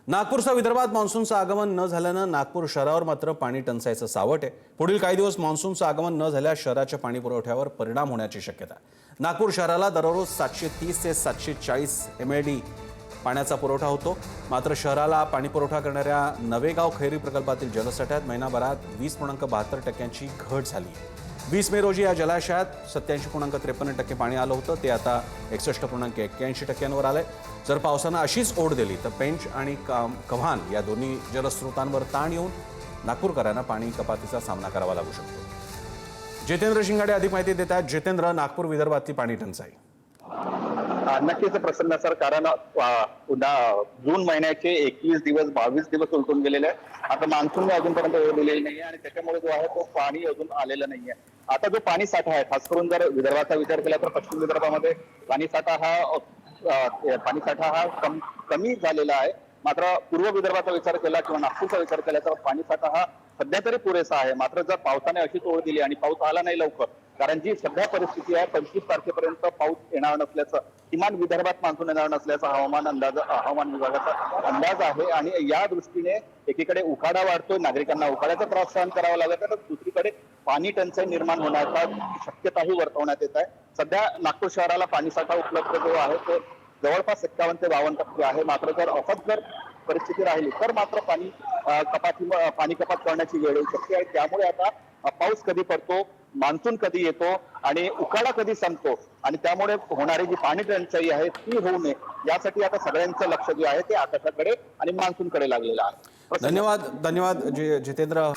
नागपूरचा विदर्भात मान्सूनचं आगमन न झाल्यानं नागपूर शहरावर मात्र पाणी टंचाईचं सावट आहे। पुढील काही दिवस मान्सूनचं आगमन न झाल्यास शहराच्या पाणी पुरवठ्यावर परिणाम होण्याची शक्यता आहे। नागपूर शहराला दररोज 730 ते 740 MLD पाण्याचा पुरवठा होतो। मात्र शहराला पाणी पुरवठा करणाऱ्या नवेगाव खैरी प्रकल्पातील जलसाठ्यात महिनाभरात 20.72% घट झाली आहे। 20 मे रोजी या जलाशयात 87.53% पाणी आलं होतं, ते आता 61.81%वर आलंय। जर पावसानं अशीच ओढ दिली तर पेंच आणि कव्हाण या दोन्ही जलस्रोतांवर ताण येऊन नागपूरकरांना पाणी कपातीचा सामना करावा लागू शकतो। जितेंद्र शिंगाडे अधिक माहिती देतात। जितेंद्र, नागपूर विदर्भातली पाणी टंचाई नक्कीच प्रसन्न सर, कारण जून महिन्याचे 21 दिवस 22 दिवस उलटून गेलेले आहे। आता मान्सून अजूनपर्यंत ओढ दिलेली नाहीये आणि त्याच्यामुळे जो आहे तो पाणी अजून आलेलं नाहीये। आता जो पाणी साठा आहे, खास करून जर विदर्भाचा विचार केला तर पश्चिम विदर्भामध्ये पाणी साठा हा कमी झालेला आहे। मात्र पूर्व विदर्भाचा विचार केला किंवा नागपूरचा विचार केला तर पाणी साठा हा सध्या तरी पुरेसा आहे। मात्र जर पावसाने अशीच ओढ दिली आणि पाऊस आला नाही लवकर, कारण जी सध्या परिस्थिती आहे 25 तारखेपर्यंत पाऊस येणार नसल्याचं, किमान विदर्भात मान्सून येणार नसल्याचा हवामान विभागाचा अंदाज आहे। आणि या दृष्टीने एकीकडे उकाडा वाढतोय, नागरिकांना उकाड्याचा त्रास सहन करावा लागत आहे, तर दुसरीकडे पाणी टंचाई निर्माण होण्याचा शक्यताही वर्तवण्यात येत आहे। सध्या नागपूर शहराला पाणीसाठा उपलब्ध जो आहे तो जवळपास 51 ते 52% आहे। मात्र जर परिस्थिती राहिली तर मात्र पाणी कपात करण्याची वेळ येऊ शकते। आणि त्यामुळे आता पाऊस कधी पडतो, मान्सून कधी येतो आणि उकाडा कधी संपतो आणि त्यामुळे होणारी जी पाणी टंचाई आहे ती होऊ नये यासाठी आता सगळ्यांचं लक्ष जे आहे ते आकाशाकडे आणि मान्सूनकडे लागलेलं आहे। धन्यवाद जितेंद्र।